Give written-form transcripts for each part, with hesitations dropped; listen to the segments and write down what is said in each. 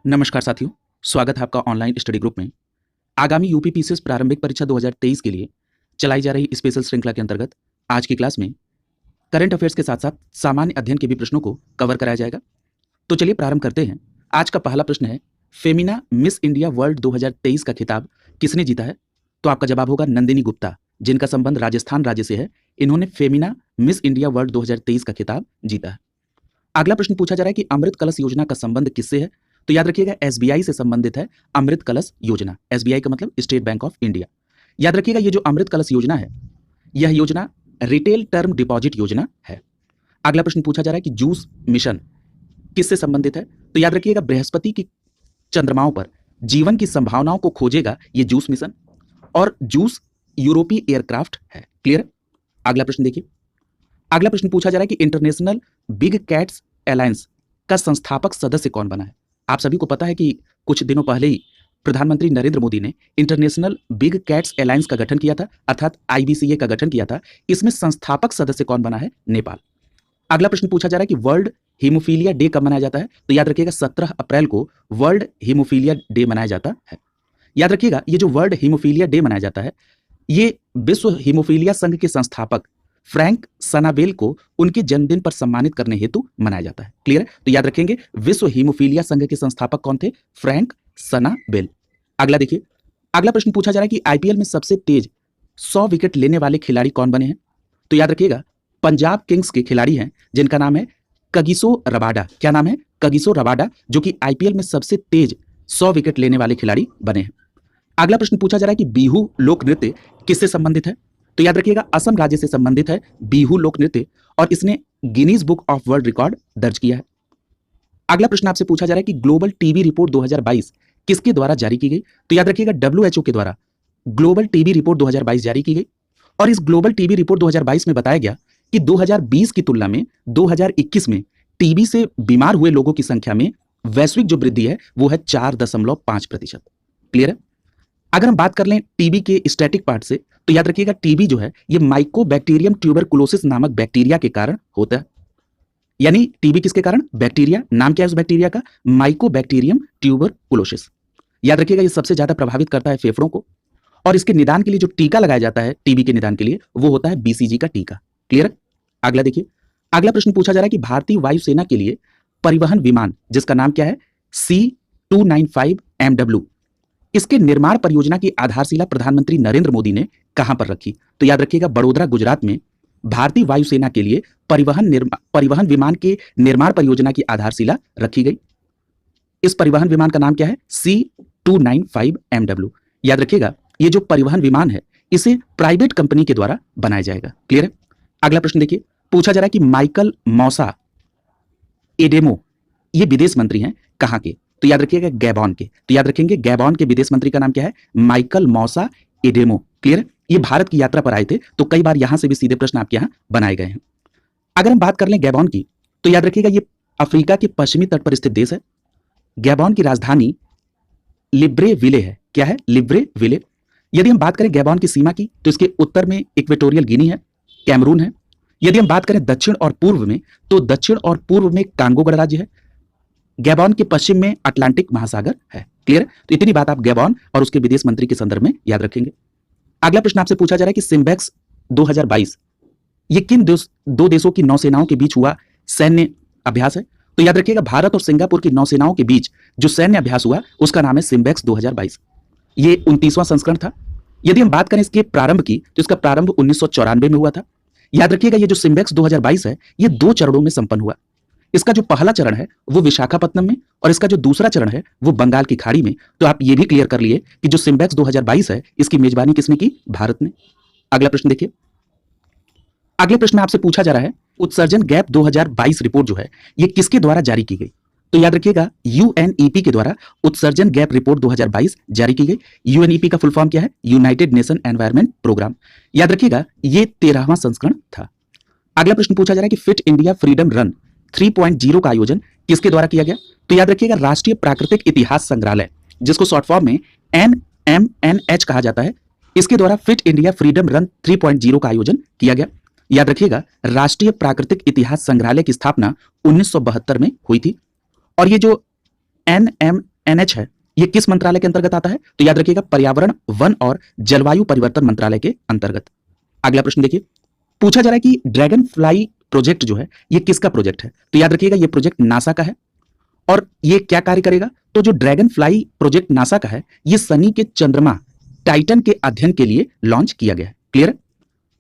नमस्कार साथियों, स्वागत है आपका ऑनलाइन स्टडी ग्रुप में। आगामी यूपीपीसीएस प्रारंभिक परीक्षा 2023 के लिए चलाई जा रही स्पेशल श्रृंखला के अंतर्गत आज की क्लास में करंट अफेयर्स के साथ साथ सामान्य अध्ययन के भी प्रश्नों को कवर कराया जाएगा। तो चलिए प्रारंभ करते हैं। आज का पहला प्रश्न है, फेमिना मिस इंडिया वर्ल्ड 2023 का खिताब किसने जीता है? तो आपका जवाब होगा नंदिनी गुप्ता, जिनका संबंध राजस्थान राज्य से है। इन्होंने फेमिना मिस इंडिया वर्ल्ड 2023 का खिताब जीता है। अगला प्रश्न पूछा जा रहा है कि अमृत कलश योजना का संबंध किससे है? तो याद रखिएगा एसबीआई से संबंधित है अमृत कलश योजना। एसबीआई का मतलब स्टेट बैंक ऑफ इंडिया। याद रखिएगा ये जो अमृत कलश योजना है, यह योजना रिटेल टर्म डिपॉजिट योजना है। अगला प्रश्न पूछा जा रहा है कि जूस मिशन किससे संबंधित है? तो याद रखिएगा बृहस्पति की चंद्रमाओं पर जीवन की संभावनाओं को खोजेगा ये जूस मिशन, और जूस यूरोपीय एयरक्राफ्ट है। क्लियर? अगला प्रश्न देखिए। अगला प्रश्न पूछा जा रहा है कि इंटरनेशनल बिग कैट्स अलायंस का संस्थापक सदस्य कौन बना है? आप सभी को पता है कि कुछ दिनों पहले ही प्रधानमंत्री नरेंद्र मोदी ने इंटरनेशनल बिग कैट्स अलायंस का गठन किया था, अर्थात आईबीसीए का गठन किया था। इसमें संस्थापक सदस्य कौन बना है? नेपाल। अगला प्रश्न पूछा जा रहा है कि वर्ल्ड हीमोफीलिया डे कब मनाया जाता है? तो याद रखिएगा 17 अप्रैल को वर्ल्ड हीमोफीलिया डे मनाया जाता है। याद रखिएगा ये जो वर्ल्ड हीमोफीलिया डे मनाया जाता है, ये विश्व हीमोफीलिया संघ के संस्थापक फ्रैंक सनाबेल को उनके जन्मदिन पर सम्मानित करने हेतु मनाया जाता है। क्लियर है? तो याद रखेंगे विश्व हीमोफीलिया संघ के संस्थापक कौन थे? फ्रैंक सनाबेल। अगला देखिए। अगला प्रश्न पूछा जा रहा है कि आईपीएल में सबसे तेज 100 विकेट लेने वाले खिलाड़ी कौन बने हैं? तो याद रखिएगा पंजाब किंग्स के खिलाड़ी हैं जिनका नाम है कगिसो रबाडा। क्या नाम है? कगिसो रबाडा, जो कि आईपीएल में सबसे तेज 100 विकेट लेने वाले खिलाड़ी बने हैं। अगला प्रश्न पूछा जा रहा है कि बिहू लोक नृत्य किससे संबंधित है? तो याद रखिएगा असम राज्य से संबंधित है बिहू लोक नृत्य, और इसने Guinness book of world record दर्ज किया है। अगला प्रश्न आपसे पूछा जा रहा है कि ग्लोबल टीबी रिपोर्ट 2022 किसके द्वारा जारी की गई? तो याद रखिएगा डब्ल्यूएचओ के द्वारा ग्लोबल टीबी रिपोर्ट 2022 जारी की गई, और इस ग्लोबल टीबी रिपोर्ट 2022 में बताया गया कि 2020 की तुलना में 2021 में टीबी से बीमार हुए लोगों की संख्या में वैश्विक जो वृद्धि है वो है 4.5%। क्लियर है? अगर हम बात कर लें टीबी के स्टैटिक पार्ट से, तो याद रखिएगा टीबी जो है ये माइकोबैक्टीरियम ट्यूबरकुलोसिस नामक बैक्टीरिया के कारण होता है। यानी टीबी किसके कारण? बैक्टीरिया। नाम क्या है उस बैक्टीरिया का? Mycobacterium tuberculosis. याद रखिएगा ये सबसे ज्यादा प्रभावित करता है फेफड़ों को, और इसके निदान के लिए जो टीका लगाया जाता है टीबी के निदान के लिए वो होता है बीसीजी का टीका। क्लियर? अगला देखिए। अगला प्रश्न पूछा जा रहा है कि भारतीय वायुसेना के लिए परिवहन विमान जिसका नाम क्या है? C295MW, इसके निर्माण परियोजना की आधारशिला प्रधानमंत्री नरेंद्र मोदी ने कहां पर रखी? तो याद रखिएगा बड़ोदरा गुजरात में भारतीय वायुसेना के लिए परिवहन विमान के निर्माण परियोजना की आधारशिला रखी गई। इस परिवहन विमान का नाम क्या है? C295MW। याद रखिएगा ये जो परिवहन विमान है इसे प्राइवेट कंपनी के द्वारा बनाया जाएगा। क्लियर है? अगला प्रश्न देखिए। पूछा जा रहा है कि माइकल मौसा एडेमो ये विदेश मंत्री हैं कहां के? तो याद रखिएगा गैबॉन के। तो याद रखेंगे गैबॉन के विदेश मंत्री का नाम क्या है? माइकल मौसा एडेमो। क्लियर? ये भारत की यात्रा पर आए थे, तो कई बार यहां से भी सीधे प्रश्न आपके यहां बनाए गए हैं। अगर हम बात कर लें गैबॉन की, तो याद रखिएगा ये अफ्रीका के पश्चिमी तट पर स्थित देश है। गैबॉन की राजधानी लिब्रेविले है। क्या है? लिब्रेविले। यदि हम बात करें गैबॉन की सीमा की, तो इसके उत्तर में इक्वेटोरियल गिनी है, कैमरून है। यदि हम बात करें दक्षिण और पूर्व में, तो दक्षिण और पूर्व में कांगो गणराज्य है। गैबॉन के पश्चिम में अटलांटिक महासागर है। क्लियर? तो इतनी बात आप गैबॉन और उसके विदेश मंत्री के संदर्भ में याद रखेंगे। अगला प्रश्न आपसे पूछा जा रहा है कि सिम्बेक्स 2022 ये किन दो देशों की नौसेनाओं के बीच हुआ सैन्य अभ्यास है? तो याद रखिएगा भारत और सिंगापुर की नौसेनाओं के बीच जो सैन्य अभ्यास हुआ उसका नाम है सिम्बेक्स 2022। ये 29वां संस्करण था। यदि हम बात करें इसके प्रारंभ की, तो इसका प्रारंभ 1994 में हुआ था। याद रखिएगा ये जो सिम्बेक्स 2022 है ये 2 चरणों में संपन्न हुआ। इसका जो पहला चरण है वो विशाखापत्तनम में, और इसका जो दूसरा चरण है वो बंगाल की खाड़ी में। तो आप ये भी क्लियर कर लिए कि जो सिम्बेक्स 2022 है इसकी मेजबानी किसने की? भारत ने। अगला प्रश्न देखिए। अगले प्रश्न में आपसे पूछा जा रहा है उत्सर्जन गैप 2022 रिपोर्ट जो है ये किसके द्वारा जारी की गई? तो याद रखिएगा यूएनईपी के द्वारा उत्सर्जन गैप रिपोर्ट 2022 जारी की गई। यूएनईपी का फुल फॉर्म क्या है? United nation environment programme. याद रखिएगा ये 13वां संस्करण था। अगला प्रश्न पूछा जा रहा है कि फिट इंडिया फ्रीडम रन 3.0 का आयोजन किसके द्वारा किया गया? तो याद रखिएगा राष्ट्रीय प्राकृतिक इतिहास संग्रहालय, जिसको शॉर्ट फॉर्म में NMNH कहा जाता है, इसके द्वारा फिट इंडिया फ्रीडम रन 3.0 का आयोजन किया गया। याद रखिएगा राष्ट्रीय प्राकृतिक इतिहास संग्रहालय की स्थापना 1972 में हुई थी, और ये जो एनएच है, ये किस मंत्रालय के अंतर्गत आता है? तो याद रखिएगा पर्यावरण, वन और जलवायु परिवर्तन मंत्रालय के अंतर्गत। अगला प्रश्न देखिए, पूछा जा रहा है कि ड्रैगन फ्लाई प्रोजेक्ट जो है ये किसका प्रोजेक्ट है? तो याद रखिएगा ये प्रोजेक्ट नासा का है। और ये क्या कार्य करेगा? तो जो ड्रैगन फ्लाई प्रोजेक्ट नासा का है ये शनि के चंद्रमा टाइटन के अध्ययन के लिए लॉन्च किया गया है। क्लियर है?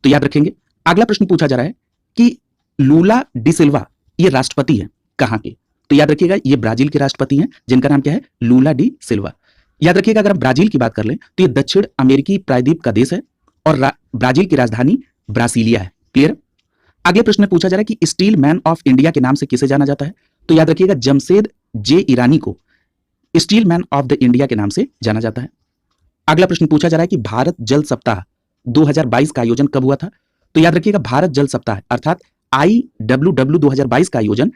तो याद रखेंगे। अगला प्रश्न पूछा जा रहा है कि लूला डी सिल्वा ये राष्ट्रपति है कहां के? तो याद रखिएगा ये ब्राजील के राष्ट्रपति हैं जिनका नाम क्या है? लूला डी सिल्वा। याद रखिएगा अगर हम ब्राजील की बात कर लें तो ये दक्षिण अमेरिकी प्रायद्वीप का देश है और ब्राजील की राजधानी ब्रासिलिया है। क्लियर? अगले प्रश्न में पूछा जा रहा है कि स्टील मैन ऑफ इंडिया के नाम से किसे जाना जाता है? तो याद रखिएगा जमशेद जे ईरानी को steel man of the India के नाम से जाना जाता है। अगला प्रश्न पूछा जा रहा है कि भारत जल सप्ताह 2022 का आयोजन कब हुआ था? तो याद रखिएगा भारत जल सप्ताह अर्थात IWW 2022 का आयोजन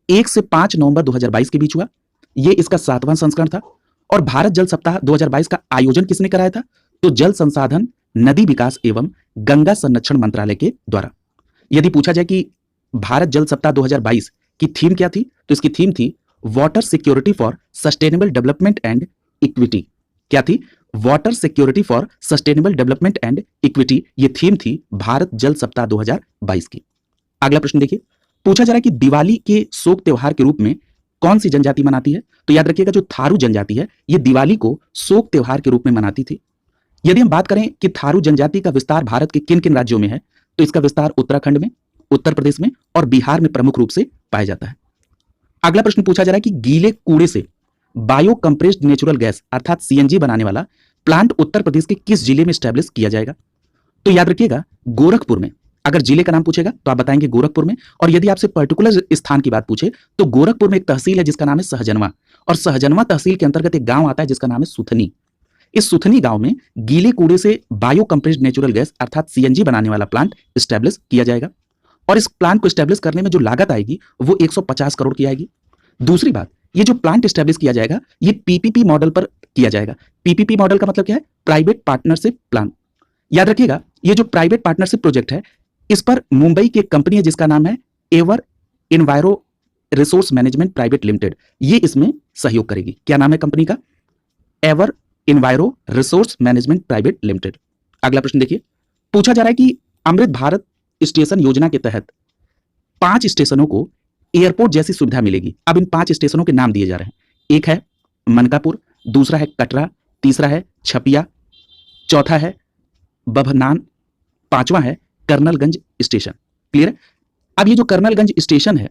1 से 5 नवंबर 2022 के बीच हुआ। यह इसका 7वां संस्करण था। और भारत जल सप्ताह 2022 का आयोजन किसने कराया था? तो जल संसाधन, नदी विकास एवं गंगा संरक्षण मंत्रालय के द्वारा। यदि पूछा जाए कि भारत जल सप्ताह 2022 की थीम क्या थी? तो इसकी थीम थी water security for sustainable development and equity. क्या थी? Water security for sustainable development and equity, ये थीम थी भारत जल सप्ताह 2022 की। अगला प्रश्न देखिए, पूछा जा रहा है कि दिवाली के शोक त्योहार के रूप में कौन सी जनजाति मनाती है? तो याद रखिएगा जो थारू जनजाति है ये दिवाली को शोक त्योहार के रूप में मनाती थी। यदि हम बात करें कि थारू जनजाति का विस्तार भारत के किन किन राज्यों में है, तो इसका विस्तार उत्तराखंड में, उत्तर प्रदेश में और बिहार में प्रमुख रूप से पाया जाता है। अगला प्रश्न पूछा जा रहा है कि गीले कूड़े से बायो कंप्रेस्ड नेचुरल गैस अर्थात CNG बनाने वाला प्लांट उत्तर प्रदेश के किस जिले में स्टैब्लिश किया जाएगा? तो याद रखिएगा गोरखपुर में। अगर जिले का नाम पूछेगा तो आप बताएंगे गोरखपुर में। और यदि आपसे पर्टिकुलर स्थान की बात पूछे तो गोरखपुर में एक तहसील है जिसका नाम है सहजनवा, और सहजनवा तहसील के अंतर्गत एक गांव आता है जिसका नाम है सुथनी। इस सुथनी गांव में गीले कूड़े से बायो कंप्रेस्ड नेचुरल गैस अर्थात CNG बनाने वाला प्लांट स्टैब्लिश किया जाएगा। और इस प्लांट को स्टैब्लिश करने में जो लागत आएगी वो 150 करोड़ की आएगी। दूसरी बात, ये जो प्लांट स्टैब्लिश किया जाएगा ये PPP मॉडल पर किया जाएगा। PPP मॉडल का मतलब क्या है? Private partnership plan. याद रखिएगा ये जो प्राइवेट पार्टनरशिप प्रोजेक्ट है इस पर मुंबई की एक कंपनी है जिसका नाम है ever इन्वायरो resource management private limited, ये इसमें सहयोग करेगी। क्या नाम है कंपनी का? Ever इन्वायरो resource management private limited. अगला प्रश्न देखिए, पूछा जा रहा है कि अमृत भारत स्टेशन योजना के तहत 5 स्टेशनों को एयरपोर्ट जैसी सुविधा मिलेगी। अब इन 5 स्टेशनों के नाम दिए जा रहे हैं। एक है मनकापुर, दूसरा है कटरा, तीसरा है छपिया, चौथा है बभनान, 5वां है कर्नलगंज स्टेशन। क्लियर है? अब ये जो कर्नलगंज स्टेशन है,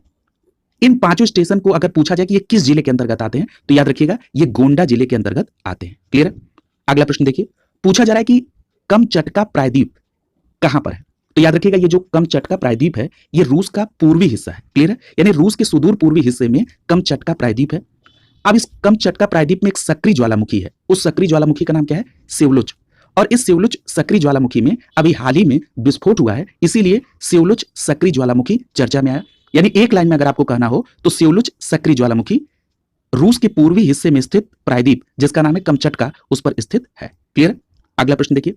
इन 5 स्टेशन को अगर पूछा जाए कि ये किस जिले के अंतर्गत आते हैं तो याद रखिएगा ये गोंडा जिले के अंतर्गत आते हैं। क्लियर है? अगला प्रश्न देखिए, पूछा जा रहा है कि कमचटका प्रायद्वीप कहां पर है? तो याद रखिएगा ये जो कमचटका प्रायद्वीप है ये रूस का पूर्वी हिस्सा है। क्लियर है? यानी रूस के सुदूर पूर्वी हिस्से में कमचटका प्रायद्वीप है। अब इस कमचटका प्रायद्वीप में एक सक्रिय ज्वालामुखी है। उस सक्रिय ज्वालामुखी का नाम क्या है? सेवलुच। और इस सेवलुच सक्रिय ज्वालामुखी में अभी हाल ही में विस्फोट हुआ है, इसीलिए सेवलुच सक्रिय ज्वालामुखी चर्चा में आया। यानी एक लाइन में अगर आपको कहना हो तो सेवलुच सक्रिय ज्वालामुखी रूस के पूर्वी हिस्से में स्थित प्रायद्वीप जिसका नाम है कमचटका उस पर स्थित है। क्लियर? अगला प्रश्न देखिए,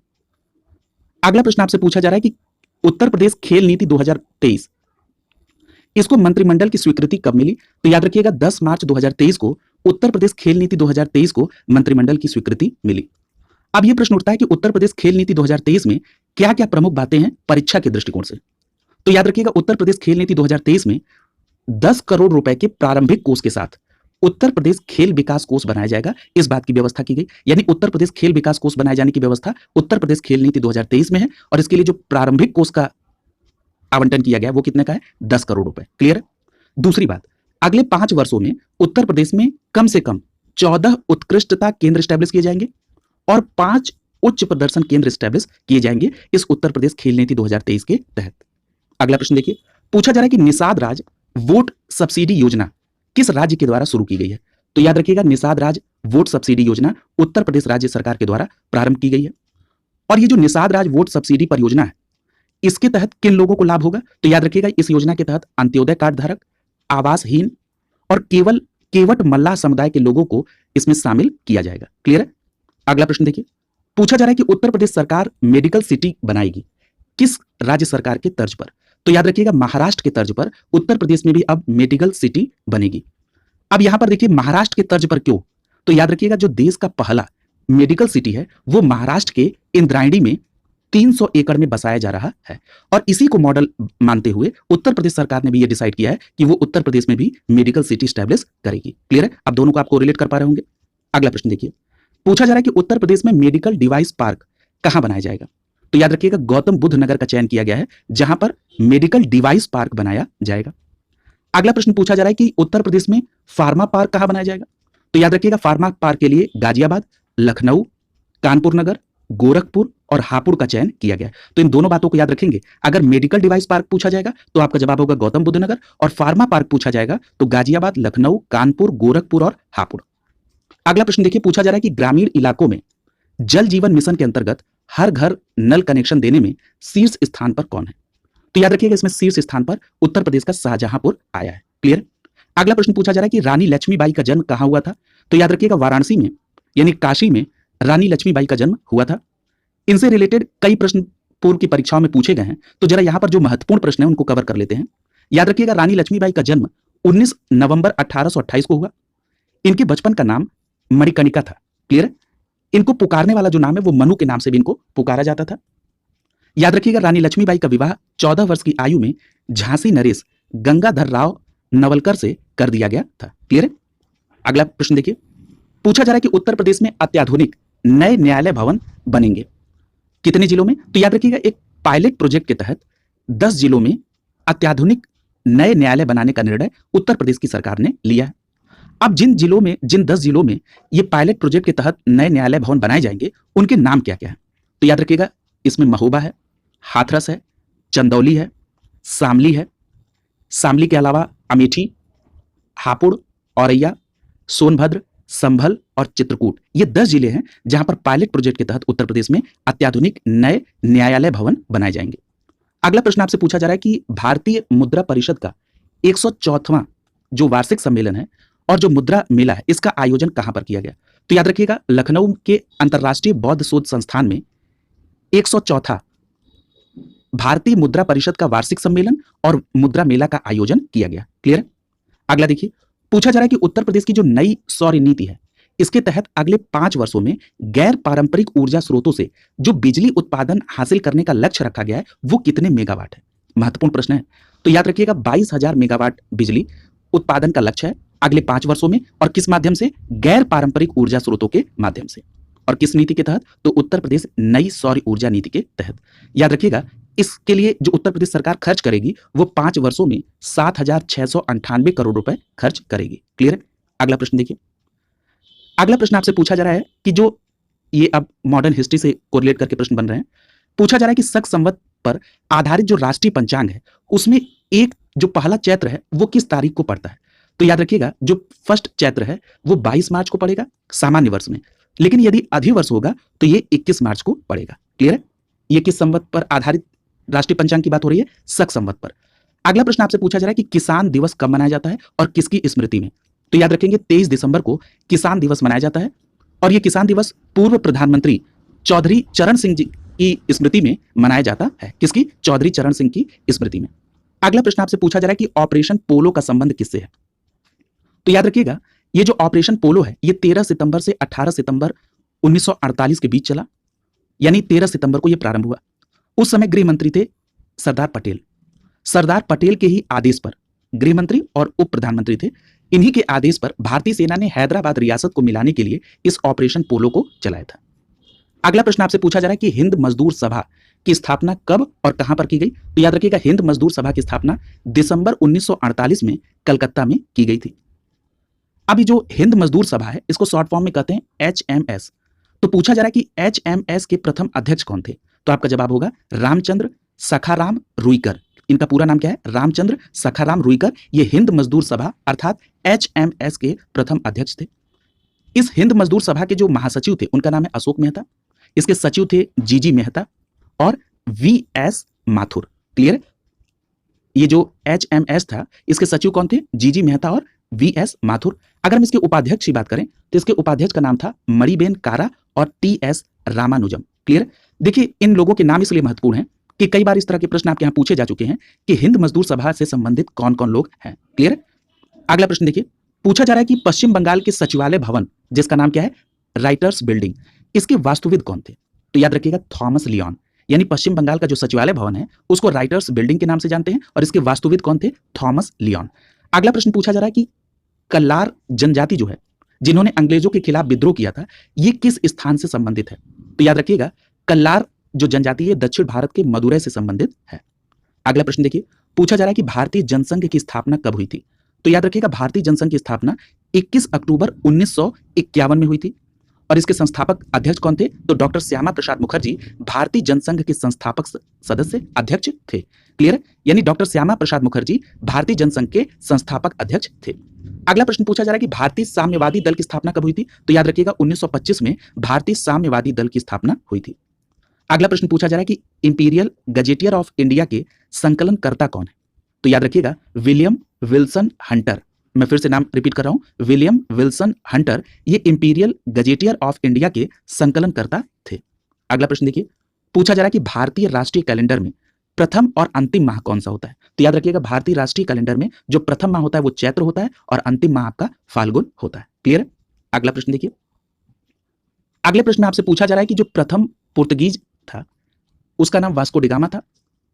अगला प्रश्न आपसे पूछा जा रहा है कि उत्तर प्रदेश खेल नीति 2023 इसको मंत्रिमंडल की स्वीकृति कब मिली? तो याद रखिएगा 10 मार्च 2023 को उत्तर प्रदेश खेल नीति 2023 को मंत्रिमंडल की स्वीकृति मिली। अब यह प्रश्न उठता है कि उत्तर प्रदेश खेल नीति 2023 में क्या क्या प्रमुख बातें हैं परीक्षा के दृष्टिकोण से? तो याद रखिएगा उत्तर प्रदेश खेल नीति 2023 में 10 करोड़ रुपए के प्रारंभिक कोष के साथ उत्तर प्रदेश खेल विकास कोष बनाया जाएगा, इस बात की व्यवस्था की गई। यानी उत्तर प्रदेश खेल विकास कोष बनाए जाने की व्यवस्था उत्तर प्रदेश खेल नीति 2023 में है। और इसके लिए जो प्रारंभिक कोष का आवंटन किया गया वो कितने का है? 10 करोड़ रुपए। क्लियर? दूसरी बात, अगले 5 वर्षों में उत्तर प्रदेश में कम से कम 14 उत्कृष्टता केंद्र स्टैब्लिश किए जाएंगे और 5 उच्च प्रदर्शन केंद्र स्टैब्लिश किए जाएंगे इस उत्तर प्रदेश खेल नीति 2023 के तहत। अगला प्रश्न देखिए, पूछा जा रहा है कि निषाद राज वोट सब्सिडी योजना किस राज्य के द्वारा शुरू की गई है? तो याद रखिएगा निषाद राज वोट सब्सिडी योजना उत्तर प्रदेश राज्य सरकार के द्वारा प्रारंभ की गई है। और ये जो निषाद राज वोट सब्सिडी परियोजना है इसके तहत किन लोगों को लाभ होगा? तो याद रखिएगा इस योजना के तहत अंत्योदय कार्ड धारक, आवासहीन और केवट मल्लाह समुदाय के लोगों को इसमें शामिल किया जाएगा। क्लियर है? अगला प्रश्न देखिए, पूछा जा रहा है कि उत्तर प्रदेश सरकार मेडिकल सिटी बनाएगी किस राज्य सरकार के तर्ज पर? तो याद रखिएगा महाराष्ट्र के तर्ज पर उत्तर प्रदेश में भी अब मेडिकल सिटी बनेगी। अब यहां पर देखिए महाराष्ट्र के तर्ज पर क्यों? तो याद रखिएगा जो देश का पहला मेडिकल सिटी है वो महाराष्ट्र के इंद्रायणी में 300 एकड़ में बसाया जा रहा है और इसी को मॉडल मानते हुए उत्तर प्रदेश सरकार ने भी ये डिसाइड किया है कि वो उत्तर प्रदेश में भी मेडिकल सिटी स्टैब्लिश करेगी। क्लियर है? अब दोनों को आपको रिलेट कर पा रहे होंगे। अगला प्रश्न देखिए, पूछा जा रहा है कि उत्तर प्रदेश में मेडिकल डिवाइस पार्क कहां बनाया जाएगा। तो याद रखिएगा गौतम बुद्ध नगर का चयन किया गया है जहां पर मेडिकल डिवाइस पार्क बनाया जाएगा। अगला प्रश्न पूछा जा रहा है कि उत्तर प्रदेश में फार्मा पार्क कहां बनाया जाएगा। तो याद रखिएगा फार्मा पार्क के लिए गाजियाबाद, लखनऊ, कानपुर नगर, गोरखपुर और हापुड़ का चयन किया गया है। तो इन दोनों बातों को याद रखेंगे। अगर मेडिकल डिवाइस पार्क पूछा जाएगा तो आपका जवाब होगा गौतम बुद्ध नगर और फार्मा पार्क पूछा जाएगा तो गाजियाबाद, लखनऊ, कानपुर, गोरखपुर और हापुड़। अगला प्रश्न देखिए, पूछा जा रहा है कि ग्रामीण इलाकों में जल जीवन मिशन के अंतर्गत हर घर नल कनेक्शन देने में शीर्ष स्थान पर कौन है। तो याद रखिएगा इसमें शीर्ष स्थान पर उत्तर प्रदेश का शाहजहांपुर आया है। क्लियर? अगला प्रश्न पूछा जा रहा है कि रानी लक्ष्मीबाई का जन्म कहां हुआ था। तो याद रखिएगा वाराणसी में यानी काशी में रानी लक्ष्मीबाई का जन्म हुआ था। इनसे रिलेटेड कई प्रश्न पूर्व की परीक्षाओं में पूछे गए हैं, तो जरा यहां पर जो महत्वपूर्ण प्रश्न है उनको कवर कर लेते हैं। याद रखिएगा रानी लक्ष्मीबाई का जन्म 19 नवंबर 1828 को हुआ। इनके बचपन का नाम मणिकर्णिका था। क्लियर? इनको पुकारने वाला जो नाम है वो मनु के नाम से भी इनको पुकारा जाता था। याद रखिएगा रानी लक्ष्मीबाई का विवाह 14 वर्ष की आयु में झांसी नरेश गंगाधर राव नवलकर से कर दिया गया था। क्लियर है? अगला प्रश्न देखिए, पूछा जा रहा है कि उत्तर प्रदेश में अत्याधुनिक नए न्यायालय भवन बनेंगे कितने जिलों में। तो याद रखिएगा एक पायलट प्रोजेक्ट के तहत 10 जिलों में अत्याधुनिक नए न्यायालय बनाने का निर्णय उत्तर प्रदेश की सरकार ने लिया है। अब जिन 10 जिलों में ये पायलट प्रोजेक्ट के तहत नए न्यायालय भवन बनाए जाएंगे उनके नाम क्या क्या है। तो याद रखिएगा इसमें महोबा है, हाथरस है, चंदौली है, शामली है, शामली के अलावा अमेठी, हापुड़, औरैया, सोनभद्र, संभल और चित्रकूट, ये 10 जिले हैं जहां पर पायलट प्रोजेक्ट के तहत उत्तर प्रदेश में अत्याधुनिक नए न्यायालय भवन बनाए जाएंगे। अगला प्रश्न आपसे पूछा जा रहा है कि भारतीय मुद्रा परिषद का 104वां जो वार्षिक सम्मेलन है और जो मुद्रा मेला है इसका आयोजन कहां पर किया गया। तो याद रखिएगा लखनऊ के अंतर्राष्ट्रीय बौद्ध शोध संस्थान में 104वां भारतीय मुद्रा परिषद का वार्षिक सम्मेलन और मुद्रा मेला का आयोजन किया गया। क्लियर? अगला देखिए, पूछा जा रहा है कि उत्तर प्रदेश की जो नई सौर नीति है इसके तहत अगले 5 वर्षों में गैर पारंपरिक ऊर्जा स्रोतों से जो बिजली उत्पादन हासिल करने का लक्ष्य रखा गया है वो कितने मेगावाट है। महत्वपूर्ण प्रश्न है। तो याद रखिएगा 22,000 मेगावाट बिजली उत्पादन का लक्ष्य है अगले 5 वर्षों में और किस माध्यम से, गैर पारंपरिक ऊर्जा स्रोतों के माध्यम से। और किस नीति के तहत, तो उत्तर प्रदेश नई सौर ऊर्जा नीति के तहत। याद रखिएगा इसके लिए जो उत्तर प्रदेश सरकार खर्च करेगी वो 5 वर्षों में 7,698 करोड़ रुपए खर्च करेगी। क्लियर है? अगला प्रश्न देखिए, अगला प्रश्न आपसे पूछा जा रहा है कि जो ये अब मॉडर्न हिस्ट्री से कोरिलेट करके प्रश्न बन रहे हैं। पूछा जा रहा है कि शक संवत पर आधारित जो राष्ट्रीय पंचांग है उसमें एक जो पहला चैत्र है वो किस तारीख को पड़ता है। तो याद रखिएगा जो फर्स्ट चैत्र है वो 22 मार्च को पड़ेगा सामान्य वर्ष में, लेकिन यदि अधिवर्ष होगा तो ये 21 मार्च को पड़ेगा। क्लियर है? ये किस संवत पर आधारित राष्ट्रीय पंचांग की बात हो रही है, शक संवत पर। अगला प्रश्न आपसे पूछा जा रहा है कि किसान दिवस कब मनाया जाता है और किसकी स्मृति में। तो याद रखेंगे 23 दिसंबर को किसान दिवस मनाया जाता है और यह किसान दिवस पूर्व प्रधानमंत्री चौधरी चरण सिंह जी की स्मृति में मनाया जाता है। किसकी? चौधरी चरण सिंह की स्मृति में। अगला प्रश्न आपसे पूछा जा रहा है कि ऑपरेशन पोलो का संबंध किससे है। तो याद रखिएगा ये जो ऑपरेशन पोलो है ये 13 सितंबर से 18 सितंबर 1948 के बीच चला, यानी 13 सितंबर को यह प्रारंभ हुआ। उस समय गृह मंत्री थे सरदार पटेल। सरदार पटेल के ही आदेश पर गृह मंत्री और उप प्रधानमंत्री थे। इन्हीं के आदेश पर भारतीय सेना ने हैदराबाद रियासत को मिलाने के लिए इस ऑपरेशन पोलो को चलाया था। अगला प्रश्न आपसे पूछा जा रहा है कि हिंद मजदूर सभा की स्थापना कब और कहां पर की गई। तो याद रखिएगा हिंद मजदूर सभा की स्थापना दिसंबर 1948 में कलकत्ता में की गई थी। अभी जो हिंद मजदूर सभा है इसको शॉर्ट फॉर्म में कहते हैं HMS। तो पूछा जा रहा है कि HMS के प्रथम अध्यक्ष कौन थे। तो आपका जवाब होगा रामचंद्र सखाराम रुइकर। इनका पूरा नाम क्या है? रामचंद्र सखाराम रुइकर। ये हिंद मजदूर सभा अर्थात HMS के प्रथम अध्यक्ष थे। इस हिंद मजदूर सभा के जो महासचिव थे उनका नाम है अशोक मेहता। इसके सचिव थे जीजी मेहता और VS माथुर। क्लियर? ये जो HMS था इसके सचिव कौन थे? जीजी मेहता और VS माथुर। अगर हम इसके उपाध्यक्ष की बात करें तो इसके उपाध्यक्ष का नाम था मणिबेन कारा और TS रामानुजम। क्लियर? देखिए इन लोगों के नाम इसलिए महत्वपूर्ण हैं कि कई बार इस तरह के प्रश्न आपके यहां पूछे जा चुके हैं कि हिंद मजदूर सभा से संबंधित कौन कौन लोग हैं। क्लियर? अगला प्रश्न देखिए, पूछा जा रहा है कि पश्चिम बंगाल के सचिवालय भवन जिसका नाम क्या है, राइटर्स बिल्डिंग। इसके वास्तुविद कौन थे? तो याद रखिएगा थॉमस लियोन। यानी पश्चिम बंगाल का जो सचिवालय भवन है उसको राइटर्स बिल्डिंग के नाम से जानते हैं और इसके वास्तुविद कौन थे? Thomas Lyon. अगला प्रश्न पूछा जा रहा है कि कल्लार जनजाति जो है जिन्होंने अंग्रेजों के खिलाफ विद्रोह किया था, ये किस स्थान से संबंधित है? तो याद रखिएगा कल्लार जो जनजाति है दक्षिण भारत के मदुरै से संबंधित है। अगला प्रश्न देखिए, पूछा जा रहा है कि भारतीय जनसंघ की स्थापना कब हुई थी? तो याद रखिएगा भारतीय जनसंघ की स्थापना 21 अक्टूबर 1951 में हुई थी और इसके संस्थापक अध्यक्ष कौन थे? तो डॉक्टर श्यामा प्रसाद मुखर्जी भारतीय जनसंघ के संस्थापक सदस्य अध्यक्ष थे। क्लियर है? यानी डॉक्टर श्यामा प्रसाद मुखर्जी भारतीय जनसंघ के संस्थापक अध्यक्ष थे। अगला प्रश्न पूछा जा रहा है कि भारतीय साम्यवादी दल की स्थापना कब हुई थी? तो याद रखिएगा 1925 में भारतीय साम्यवादी दल की स्थापना हुई थी। अगला प्रश्न पूछा जा रहा है कि इंपीरियल गजेटियर ऑफ इंडिया के संकलनकर्ता कौन है? तो याद रखिएगा विलियम विल्सन हंटर। मैं फिर से नाम रिपीट कर रहा हूं, विलियम विल्सन हंटर ये इंपीरियल गजेटियर ऑफ इंडिया के संकलनकर्ता थे। अगला प्रश्न देखिए, पूछा जा रहा है कि भारतीय राष्ट्रीय कैलेंडर में प्रथम और अंतिम माह कौन सा होता है? तो याद रखिएगा भारतीय राष्ट्रीय कैलेंडर में जो प्रथम माह होता है वो चैत्र होता है और अंतिम माह आपका फाल्गुन होता है। क्लियर है? अगला प्रश्न देखिए, अगले प्रश्न में आपसे पूछा जा रहा है कि जो प्रथम पुर्तगीज था उसका नाम वास्को डिगामा था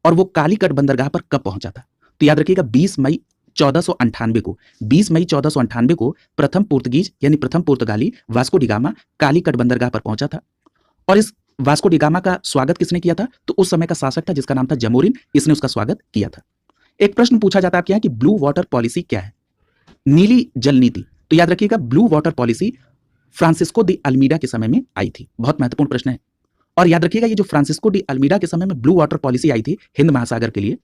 और वो कालीकट बंदरगाह पर कब पहुंचा था? तो याद रखिएगा 20 मई 1498 को प्रथम पुर्तगीज यानी प्रथम पुर्तगाली वास्को डिगामा कालीकट बंदरगाह पर पहुंचा था। और इस वास्को डिगामा का स्वागत किसने किया था? तो उस समय का शासक था जिसका नाम था जमोरिन, इसने उसका स्वागत किया था। एक प्रश्न पूछा जाता है आपके यहाँ कि ब्लू वाटर पॉलिसी क्या है? नीली जल नीति। तो याद रखिएगा blue water policy Francisco de Almeida के समय में आई थी। बहुत महत्वपूर्ण प्रश्न है। और याद रखिएगा ये जो फ्रांसिस्को डी अल्मीडा के समय में ब्लू वाटर पॉलिसी आई थी हिंद महासागर के लिए,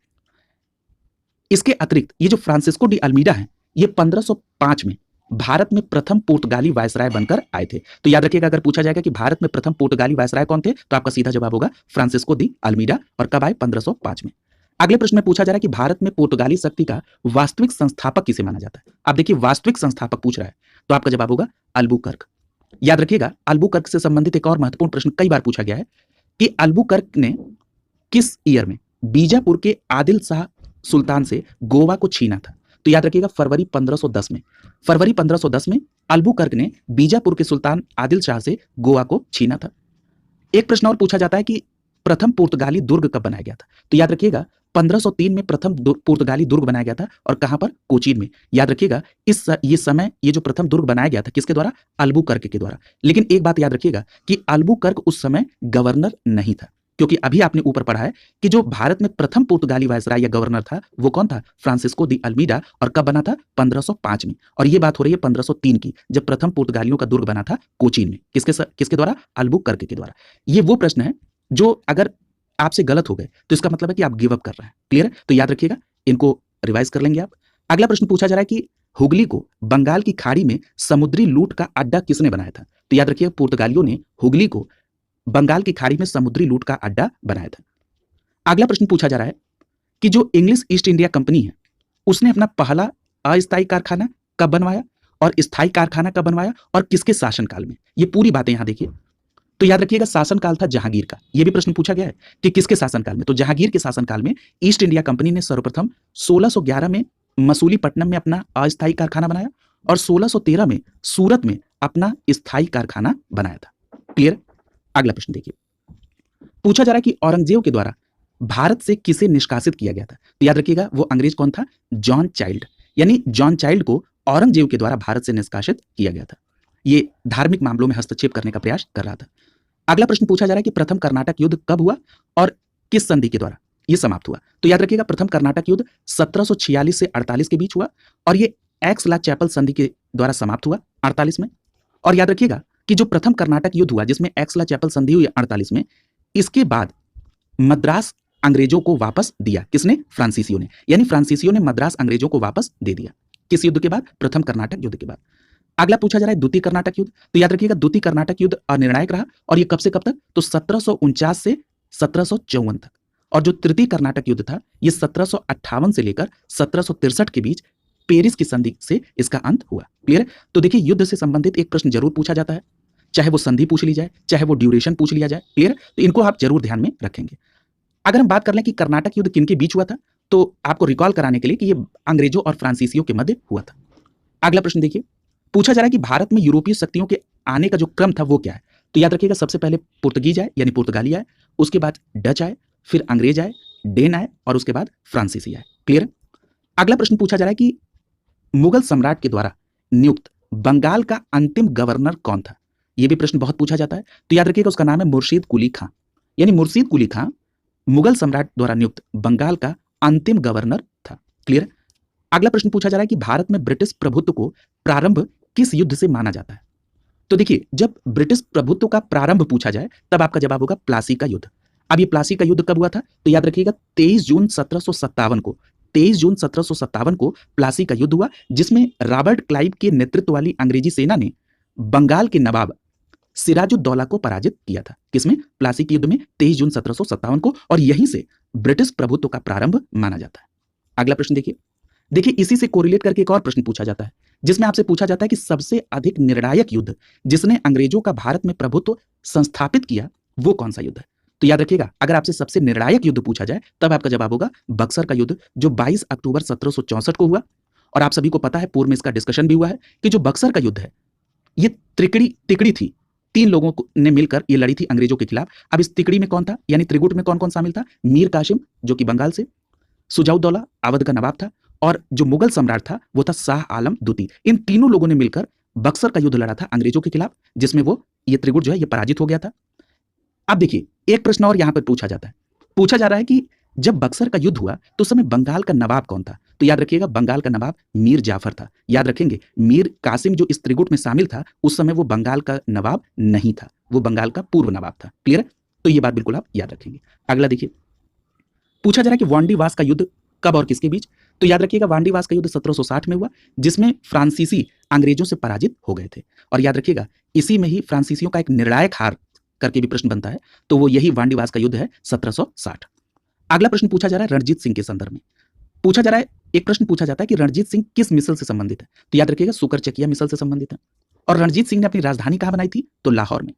इसके अतिरिक्त ये जो फ्रांसिस्को डी अल्मीडा है ये 1505 में भारत में प्रथम पुर्तगाली वायसराय बनकर आए थे। तो याद रखिएगा अगर पूछा जाएगा कि भारत में प्रथम पुर्तगाली वायसराय कौन थे तो आपका सीधा जवाब होगा फ्रांसिस्को दी अल्मीडा। और कब आए? 1505 में। अगले प्रश्न में पूछा जा रहा है कि भारत में पुर्तगाली शक्ति का वास्तविक संस्थापक किसे माना जाता है? आप देखिए वास्तविक संस्थापक पूछ रहा है तो आपका जवाब होगा अल्बुकर्क। याद रखिएगा अल्बुकर्क से संबंधित एक और महत्वपूर्ण प्रश्न कई बार पूछा गया है कि अल्बुकर्क ने किस ईयर में बीजापुर के आदिल शाह सुल्तान से गोवा को छीना था? तो याद रखिएगा फरवरी 1510 में। फरवरी 1510 में अल्बुकर्क ने बीजापुर के सुल्तान आदिल शाह से गोवा को छीना था। एक प्रश्न और पूछा जाता है कि प्रथम पुर्तगाली दुर्ग कब बनाया गया था? तो याद रखिएगा 1503 में प्रथम पुर्तगाली दुर्ग बनाया गया था और कहां पर? कोचीन में। याद रखिएगा ये जो प्रथम दुर्ग बनाया गया था किसके द्वारा? अल्बुकर्क के द्वारा। लेकिन एक बात याद रखिएगा कि अल्बुकर्क उस समय गवर्नर नहीं था, क्योंकि अभी आपने ऊपर पढ़ा है कि जो भारत में प्रथम पुर्तगाली वायसराय या गवर्नर था वो कौन था? Francisco de Almeida. और कब बना था? 1505 में। और ये बात हो रही है 1503 की जब प्रथम पुर्तगालियों का दुर्ग बना था कोचीन में। किसके द्वारा? अल्बुकर्क के द्वारा। ये वो प्रश्न है जो अगर आपसे गलत हो गए तो इसका मतलब है कि आप गिव अप कर रहे हैं। क्लियर है? तो याद रखिएगा, इनको रिवाइज कर लेंगे आप। अगला प्रश्न पूछा जा रहा है कि हुगली को बंगाल की खाड़ी में समुद्री लूट का अड्डा किसने बनाया था? तो याद रखिएगा पुर्तगालियों ने हुगली को बंगाल की खाड़ी में समुद्री लूट का अड्डा बनाया था। अगला प्रश्न पूछा जा रहा है कि जो इंग्लिश ईस्ट इंडिया कंपनी है उसने अपना पहला अस्थायी कारखाना कब बनवाया और स्थायी कारखाना कब बनवाया और किसके शासनकाल में? ये पूरी बातें यहां देखिए। तो याद रखिएगा शासनकाल था जहांगीर का। यह भी प्रश्न पूछा गया है कि किसके शासनकाल में? तो जहांगीर के शासनकाल में ईस्ट इंडिया कंपनी ने सर्वप्रथम 1611 में मसूलीपट्टनम में अपना अस्थायी कारखाना बनाया और 1613 में सूरत में अपना स्थायी कारखाना बनाया था। क्लियर? अगला प्रश्न देखिए, पूछा जा रहा है कि औरंगजेब के द्वारा भारत से किसे निष्कासित किया गया था? तो याद रखिएगा वो अंग्रेज कौन था? John child. यानी जॉन चाइल्ड को औरंगजेब के द्वारा भारत से निष्कासित किया गया था। ये धार्मिक मामलों में हस्तक्षेप करने का प्रयास कर रहा था। अगला प्रश्न पूछा जा रहा है कि प्रथम कर्नाटक युद्ध कब हुआ और किस संधि के द्वारा यह समाप्त हुआ? तो याद रखिएगा प्रथम कर्नाटक युद्ध 1746 से 48 के बीच हुआ और ये एक्स-ला चैपल संधि के द्वारा समाप्त हुआ 48 में। और याद रखिएगा कि जो प्रथम कर्नाटक युद्ध हुआ जिसमें एक्स-ला चैपल संधि हुई 48 में, इसके बाद मद्रास अंग्रेजों को वापस दिया। किसने? फ्रांसीसियों ने। यानी फ्रांसीसियों ने मद्रास अंग्रेजों को वापस दे दिया। किस युद्ध के बाद? प्रथम कर्नाटक युद्ध के बाद। अगला पूछा जा रहा है द्वितीय कर्नाटक युद्ध। तो याद रखिएगा द्वितीय कर्नाटक युद्ध अनिर्णायक रहा और ये कब से कब तक? तो 1749 से 1754 तक। और जो तृतीय कर्नाटक युद्ध था ये 1758 से लेकर 1763 के बीच पेरिस की संधि से इसका अंत हुआ। क्लियर है? तो देखिए युद्ध से संबंधित एक प्रश्न जरूर पूछा जाता है, चाहे वो संधि पूछ ली जाए, चाहे वो ड्यूरेशन पूछ लिया जाए। क्लियर? तो इनको आप जरूर ध्यान में रखेंगे। अगर हम बात कर लें कि कर्नाटक युद्ध किनके बीच हुआ था तो आपको रिकॉल कराने के लिए कि ये अंग्रेजों और फ्रांसीसियों के मध्य हुआ था। अगला प्रश्न देखिए, पूछा जा रहा है कि भारत में यूरोपीय शक्तियों के आने का जो क्रम था वो क्या है। तो याद रखिएगा सबसे पहले पुर्तगीज आए यानी पुर्तगाली आए, उसके बाद डच आए, फिर अंग्रेज आए, डेन आए और उसके बाद फ्रांसीसी आए। क्लियर है। अगला प्रश्न पूछा जा रहा है कि मुगल सम्राट के द्वारा नियुक्त बंगाल का अंतिम गवर्नर कौन था। यह भी प्रश्न बहुत पूछा जाता है। तो याद रखिएगा उसका नाम है मुर्शीद कुली खां, यानी मुर्शीद कुली खां मुगल सम्राट द्वारा नियुक्त बंगाल का अंतिम गवर्नर था। क्लियर है। अगला प्रश्न पूछा जा रहा है कि भारत में ब्रिटिश प्रभुत्व को प्रारंभ किस युद्ध से माना जाता है। तो देखिए जब ब्रिटिश प्रभुत्व का प्रारंभ पूछा जाए तब आपका जवाब होगा प्लासी का युद्ध। अब ये प्लासी का युद्ध कब हुआ था। तो याद रखिएगा 23 जून 1757 को 23 जून 1757 को प्लासी का युद्ध हुआ, जिसमें रॉबर्ट क्लाइव के नेतृत्व वाली अंग्रेजी सेना ने बंगाल के नवाब सिराजुद्दौला को पराजित किया था। किसमें। प्लासी के युद्ध में 23 जून 1757 को, और यहीं से ब्रिटिश प्रभुत्व का प्रारंभ माना जाता है। अगला प्रश्न देखिए इसी से कोरिलेट करके एक और प्रश्न पूछा जाता है, जिसमें आपसे पूछा जाता है कि सबसे अधिक निर्णायक युद्ध जिसने अंग्रेजों का भारत में प्रभुत्व संस्थापित किया वो कौन सा युद्ध है। तो याद रखिएगा अगर आपसे सबसे निर्णायक युद्ध पूछा जाए तब आपका जवाब होगा बक्सर का युद्ध, जो 22 अक्टूबर 1764 को हुआ। और आप सभी को पता है, पूर्व में इसका डिस्कशन भी हुआ है कि जो बक्सर का युद्ध है ये तिकड़ी थी। 3 लोगों ने मिलकर ये लड़ी थी अंग्रेजों के खिलाफ। अब इस तिकड़ी में कौन था, यानी त्रिगुट में कौन कौन शामिल था। मीर कासिम जो कि बंगाल से, सुजाउद्दौला अवध का नवाब था, और जो मुगल सम्राट था वो था शाह आलम द्वितीय। इन तीनों लोगों ने मिलकर बक्सर का युद्ध लड़ा था अंग्रेजों के खिलाफ, जिसमें वो ये त्रिगुट जो है ये पराजित हो गया था। अब देखिए एक प्रश्न और यहां पर पूछा जाता है, पूछा जा रहा है कि जब बक्सर का युद्ध हुआ तो उस समय बंगाल का नवाब कौन था। तो याद रखिएगा बंगाल का नवाब मीर जाफर था। याद रखेंगे मीर कासिम जो इस त्रिगुट में शामिल था उस समय वो बंगाल का नवाब नहीं था, वो बंगाल का पूर्व नवाब था। क्लियर है। तो ये बात बिल्कुल आप याद रखेंगे। अगला देखिए पूछा जा रहा है कि वांडीवास का युद्ध कब और किसके बीच। तो याद रखिएगा वांडीवास का युद्ध 1760 में हुआ, जिसमें फ्रांसीसी अंग्रेजों से पराजित हो गए थे। और याद रखिएगा इसी में ही फ्रांसीसियों का एक निर्णायक हार करके भी प्रश्न बनता है, तो वो यही वांडीवास का युद्ध है 1760। अगला प्रश्न पूछा जा रहा है रणजीत सिंह के संदर्भ में। पूछा जा रहा है, एक प्रश्न पूछा जाता है कि रणजीत सिंह किस मिसल से संबंधित है। तो याद रखिएगा सुकरचकिया मिसल से संबंधित है। और रणजीत सिंह ने अपनी राजधानी कहां बनाई थी, तो लाहौर में।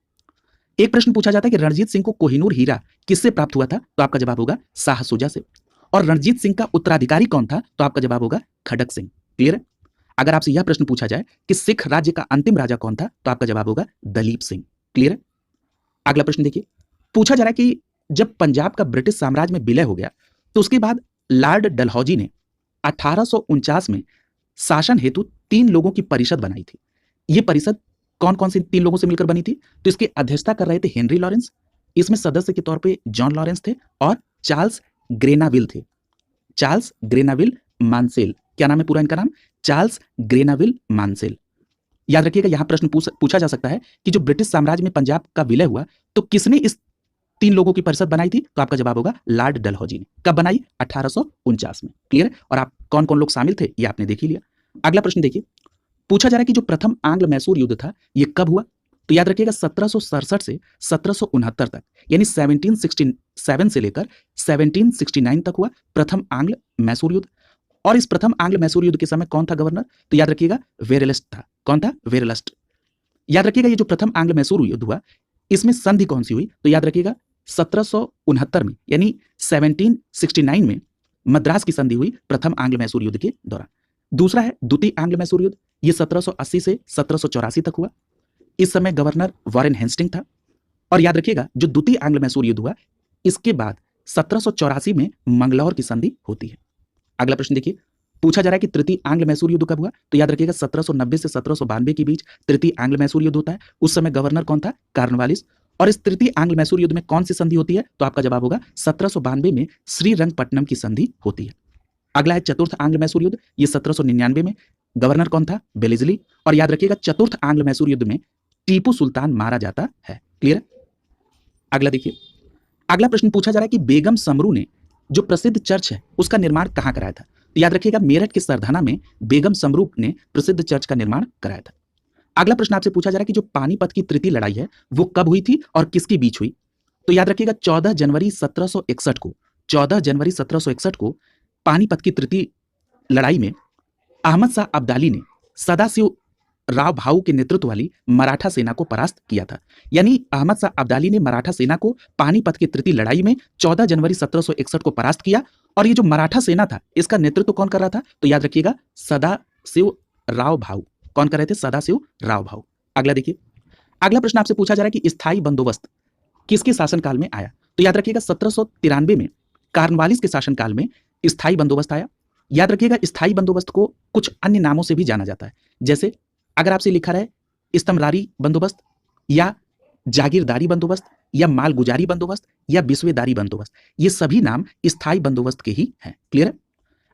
एक प्रश्न पूछा जाता है कि रणजीत सिंह को कोहिनूर हीरा किससे प्राप्त हुआ था। तो आपका जवाब होगा शाह सुजा से। और रणजीत सिंह का उत्तराधिकारी कौन था, तो आपका जवाब होगा खड़क सिंह। क्लियर है। अगर आपसे यह प्रश्न पूछा जाए कि सिख राज्य का अंतिम राजा कौन था, तो आपका जवाब होगा दलीप सिंह। क्लियर है। अगला प्रश्न देखिए पूछा जा रहा है कि जब पंजाब का ब्रिटिश साम्राज्य में विलय हो गया तो उसके बाद लॉर्ड डलहौजी ने 1849 में शासन हेतु 3 लोगों की परिषद बनाई थी। यह परिषद कौन कौन से 3 लोगों से मिलकर बनी थी। तो इसकी अध्यक्षता कर रहे थे हेनरी लॉरेंस, इसमें सदस्य के तौर पे जॉन लॉरेंस थे, और चार्ल्स ग्रेनाविल थे। चार्ल्स ग्रेनाविल मानसेल, क्या नाम है पूरा इनका नाम, चार्ल्स ग्रेनाविल मानसेल। याद रखिएगा यहां प्रश्न पूछा जा सकता है कि जो ब्रिटिश साम्राज्य में पंजाब का विलय हुआ तो किसने इस 3 लोगों की परिषद बनाई थी। तो आपका जवाब होगा लॉर्ड डलहौजी ने। कब बनाई, 1849 में। क्लियर है। और आप कौन कौन लोग शामिल थे ये आपने देख ही लिया। अगला प्रश्न देखिए पूछा जा रहा है कि जो प्रथम आंग्ल मैसूर युद्ध था ये कब हुआ। तो याद रखिएगा 1767 से 1769 तक, यानी 1767 से लेकर 1769 तक हुआ प्रथम आंग्ल मैसूर युद्ध। और इस प्रथम आंग्ल मैसूर युद्ध के समय कौन था गवर्नर। तो याद रखिएगा वेरेलस्ट था। कौन था, वेरेलस्ट। याद रखिएगा ये जो प्रथम आंग्ल मैसूर युद्ध हुआ इसमें संधि कौन सी हुई। तो याद रखिएगा 1769 में, यानी 1769 में मद्रास की संधि हुई प्रथम आंग्ल मैसूर युद्ध के दौरान। दूसरा है द्वितीय आंग्ल मैसूर युद्ध, ये 1780 से 1784 तक हुआ। इस समय गवर्नर वॉरेन हेस्टिंग था। और याद रखिएगा जो द्वितीय आंग्ल मैसूर युद्ध हुआ इसके बाद 1784 में मंगलौर की संधि होती है। अगला प्रश्न देखिए पूछा जा रहा है कि तृतीय आंग्ल मैसूर युद्ध कब हुआ। तो याद रखिएगा 1790 से 1792 के बीच तृतीय आंग्ल मैसूर युद्ध होता है। उस समय गवर्नर कौन था, कार्नवालिस। और इस तृतीय आंग्ल मैसूर युद्ध में कौन सी संधि होती है। तो आपका जवाब होगा 1792 में श्रीरंगपट्टनम की संधि होती है। अगला है चतुर्थ आंग्ल मैसूर युद्ध, ये 1799 में। गवर्नर कौन था, बेलिजली। और याद रखिएगा चतुर्थ आंग्ल मैसूर युद्ध में टीपू सुल्तान मारा जाता है। क्लियर। अगला देखिए अगला प्रश्न पूछा जा रहा है कि बेगम समरू ने जो प्रसिद्ध चर्च है उसका निर्माण कहां कराया था। तो याद रखिएगा मेरठ के सरधाना में बेगम समरू ने प्रसिद्ध चर्च का निर्माण कराया था। अगला प्रश्न आपसे पूछा जा रहा है कि जो पानीपत की तृतीय लड़ाई है वो कब हुई थी और किसके बीच हुई। तो याद रखिएगा 14 जनवरी 1761 को, 14 जनवरी 1761 को पानीपत की तृतीय लड़ाई में अहमद शाह अब्दाली ने सदाशिव राव भाऊ के नेतृत्व वाली मराठा सेना को परास्त किया था। यानी अहमद शाह अब्दाली ने मराठा सेना को पानीपत की तृतीय लड़ाई में 14 जनवरी 1761 को परास्त किया। और ये जो मराठा सेना था इसका नेतृत्व कौन कर रहा था। तो याद रखिएगा सदाशिव राव भाऊ। कौन कर रहे थे? सदाशिव राव भाऊ। अगला देखिए, अगला प्रश्न आपसे पूछा जा रहा है कि स्थायी बंदोबस्त किसके शासनकाल में आया? तो याद रखिएगा 1793 में कार्नवालिस के शासनकाल में स्थायी बंदोबस्त आया। याद रखिएगा स्थायी बंदोबस्त को कुछ अन्य नामों से भी जाना जाता है, जैसे अगर आपसे लिखा रहे इस्तमरारी बंदोबस्त या जागीरदारी बंदोबस्त या मालगुजारी बंदोबस्त या बिस्वेदारी बंदोबस्त, ये सभी नाम स्थायी बंदोबस्त के ही हैं। क्लियर है?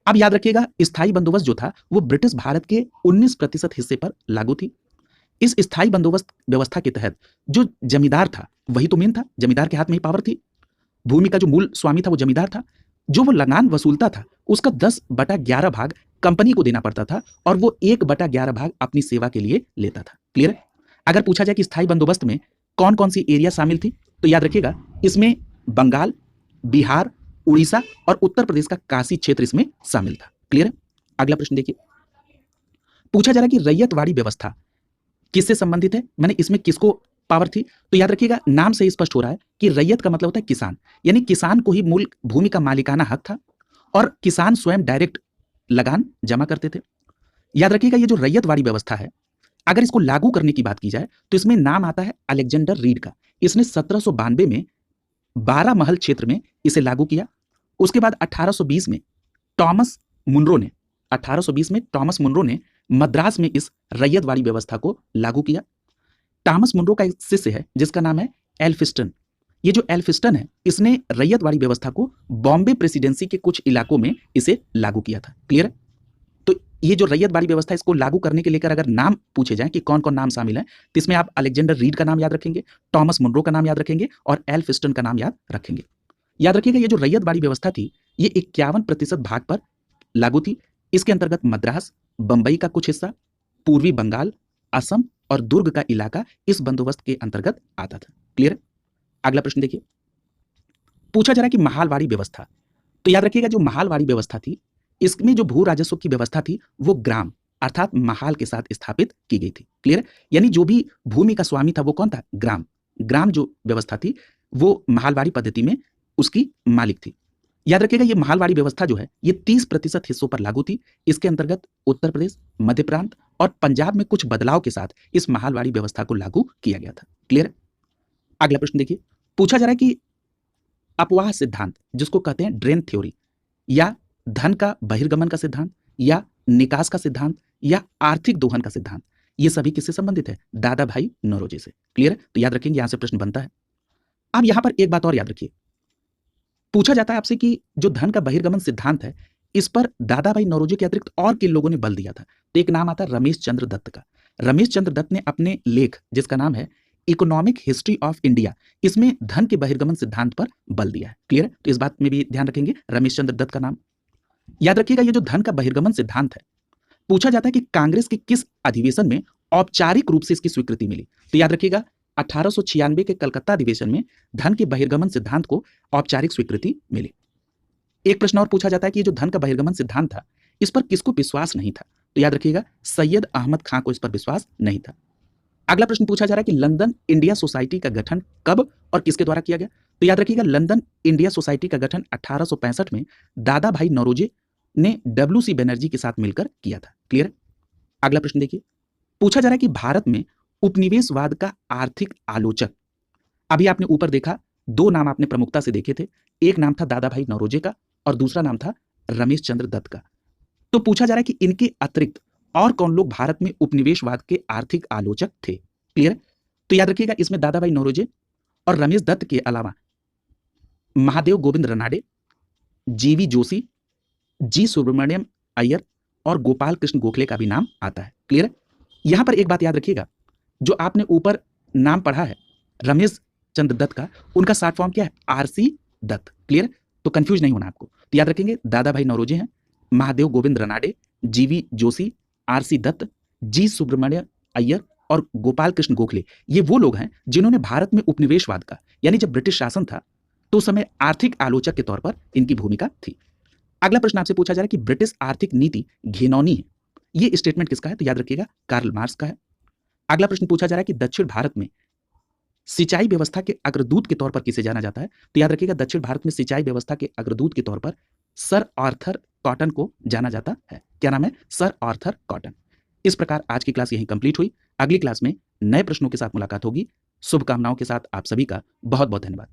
अब याद रखिएगा स्थायी बंदोबस्त जो था वो ब्रिटिश भारत के 19% हिस्से पर लागू थी। इस स्थायी बंदोबस्त व्यवस्था के तहत जो जमींदार था वही तो मेन था, जमींदार के हाथ में ही पावर थी। भूमि का जो मूल स्वामी था वो जमींदार था। जो वो लगान वसूलता था उसका 10/11 भाग कंपनी को देना पड़ता था और वो 1/11 भाग अपनी सेवा के लिए लेता था। क्लियर है? अगर पूछा जाए कि स्थायी बंदोबस्त में कौन कौन सी एरिया शामिल थी, तो याद रखिएगा इसमें बंगाल, बिहार, उड़ीसा और उत्तर प्रदेश का काशी क्षेत्र इसमें शामिल था। क्लियर है? अगला प्रश्न देखिए, पूछा जा रहा है कि रैयतवाड़ी व्यवस्था किससे संबंधित है, मैंने इसमें किसको पावर थी? तो याद रखिएगा नाम से ही स्पष्ट हो रहा है कि रैयत का मतलब होता है किसान, यानी किसान को ही मूल भूमि का मालिकाना हक था और किसान स्वयं डायरेक्ट लगान जमा करते थे। याद रखिएगा ये जो रैयतवाड़ी व्यवस्था है, अगर इसको लागू करने की बात की जाए तो इसमें नाम आता है अलेक्जेंडर रीड का। इसने 1792 में 12 महल क्षेत्र में इसे लागू किया। उसके बाद 1820 में टॉमस मुनरो ने 1820 में टॉमस मुनरो ने मद्रास में इस रैयतवाड़ी व्यवस्था को लागू किया। टॉमस मुनरो का एक शिष्य है जिसका नाम है एल्फिस्टन। ये जो एल्फिस्टन है इसने रैयतवाड़ी व्यवस्था को बॉम्बे प्रेसिडेंसी के कुछ इलाकों में इसे लागू किया था। क्लियर है? तो ये जो रैयतवाड़ी व्यवस्था इसको लागू करने के लेकर अगर नाम पूछे जाएं कि कौन कौन नाम शामिल है, तो इसमें आप अलेक्जेंडर रीड का नाम याद रखेंगे, टॉमस मुनरो का नाम याद रखेंगे और एल्फिस्टन का नाम याद रखेंगे। याद रखिएगा ये जो रैयतवाड़ी व्यवस्था थी ये 51% भाग पर लागू थी। इसके अंतर्गत मद्रास, बंबई का कुछ हिस्सा, पूर्वी बंगाल, असम और दुर्ग का इलाका इस बंदोबस्त के अंतर्गत आता था। क्लियर है? अगला प्रश्न देखिए, पूछा जा रहा है कि महालवाड़ी व्यवस्था, तो याद रखिएगा जो महालवाड़ी व्यवस्था थी इसमें जो भू राजस्व की व्यवस्था थी वो ग्राम अर्थात महाल के साथ स्थापित की गई थी। क्लियर है? यानी जो भी भूमि का स्वामी था वो कौन था? ग्राम। ग्राम जो व्यवस्था थी वो महालवाड़ी पद्धति में उसकी मालिक थी। याद रखिएगा ये महालवाड़ी व्यवस्था जो है ये 30% हिस्सों पर लागू थी। इसके अंतर्गत उत्तर प्रदेश, मध्य प्रांत और पंजाब में कुछ बदलाव के साथ इस महालवाड़ी व्यवस्था को लागू किया गया था। क्लियर है? अगला प्रश्न देखिए, पूछा जा रहा है कि अपवाह सिद्धांत जिसको कहते हैं ड्रेन थ्योरी या धन का बहिर्गमन का सिद्धांत या निकास का सिद्धांत या आर्थिक दोहन का सिद्धांत, ये सभी किससे संबंधित है? दादा भाई नौरोजी से। क्लियर है? तो याद रखेंगे यहां से प्रश्न बनता है। अब यहां पर एक बात और याद रखिए, पूछा जाता है आपसे कि जो धन का बहिर्गमन सिद्धांत है इस पर दादा भाई नौरोजी के अतिरिक्त और किन लोगों ने बल दिया था? तो एक नाम आता है रमेश चंद्र दत्त का। रमेश चंद्र दत्त ने अपने लेख जिसका नाम है इकोनॉमिक हिस्ट्री ऑफ इंडिया, इसमें धन के बहिर्गमन सिद्धांत पर बल दिया है। क्लियर है? तो इस बात में भी ध्यान रखेंगे रमेश चंद्र दत्त का नाम। याद रखिएगा ये जो धन का बहिर्गमन सिद्धांत है, पूछा जाता है कि कांग्रेस के किस अधिवेशन में औपचारिक रूप से इसकी स्वीकृति मिली? तो याद रखिएगा 1896 के कलकत्ता अधिवेशन में धन के बहिर्गमन सिद्धांत को औपचारिक स्वीकृति मिली। एक प्रश्न और पूछा जाता है कि ये जो धन का बहिर्गमन सिद्धांत था इस पर किसको विश्वास नहीं था? तो याद रखिएगा सैयद अहमद खां को इस पर विश्वास नहीं था। अगला प्रश्न पूछा जा रहा है कि लंदन इंडिया सोसाइटी का गठन कब और किसके द्वारा किया गया? तो याद रखिएगा लंदन इंडिया सोसाइटी का गठन 1865 में दादा भाई नौरोजी ने WC बनर्जी के साथ मिलकर किया था। क्लियर है? अगला प्रश्न देखिए, पूछा जा रहा है कि भारत में उपनिवेशवाद का आर्थिक आलोचक, अभी आपने ऊपर देखा दो नाम आपने प्रमुखता से देखे थे, एक नाम था दादा भाई नौरोजी का और दूसरा नाम था रमेश चंद्र दत्त का। तो पूछा जा रहा है कि इनके अतिरिक्त और कौन लोग भारत में उपनिवेशवाद के आर्थिक आलोचक थे? क्लियर है? तो याद रखिएगा इसमें दादा भाई नौरोजी और रमेश दत्त के अलावा महादेव गोविंद रनाडे, GV जोशी, G सुब्रमण्यम अय्यर और गोपाल कृष्ण गोखले का भी नाम आता है। क्लियर है? यहां पर एक बात याद रखिएगा, जो आपने ऊपर नाम पढ़ा है रमेश चंद्र दत्त का, उनका शॉर्ट फॉर्म क्या है? RC दत्त। क्लियर है? तो कंफ्यूज नहीं होना आपको। तो याद रखेंगे दादा भाई नौरोजी हैं, Mahadev Govind Ranade, GV Joshi, RC Dutt, G Subramaniam Iyer और गोपाल कृष्ण गोखले, ये वो लोग हैं जिन्होंने भारत में उपनिवेशवाद का, यानी जब ब्रिटिश शासन था तो उस समय आर्थिक आलोचक के तौर पर इनकी भूमिका थी। अगला प्रश्न आपसे पूछा जा रहा है कि ब्रिटिश आर्थिक नीति घिनौनी है, ये स्टेटमेंट किसका है? तो याद रखिएगा कार्ल मार्क्स का है। अगला प्रश्न पूछा जा रहा है कि दक्षिण भारत में सिंचाई व्यवस्था के अग्रदूत के तौर पर किसे जाना जाता है? तो याद रखिएगा दक्षिण भारत में सिंचाई व्यवस्था के अग्रदूत के तौर पर सर आर्थर कॉटन को जाना जाता है। क्या नाम है? Sir Arthur cotton. इस प्रकार आज की क्लास यहीं कंप्लीट हुई। अगली क्लास में नए प्रश्नों के साथ मुलाकात होगी। शुभकामनाओं के साथ आप सभी का बहुत बहुत धन्यवाद।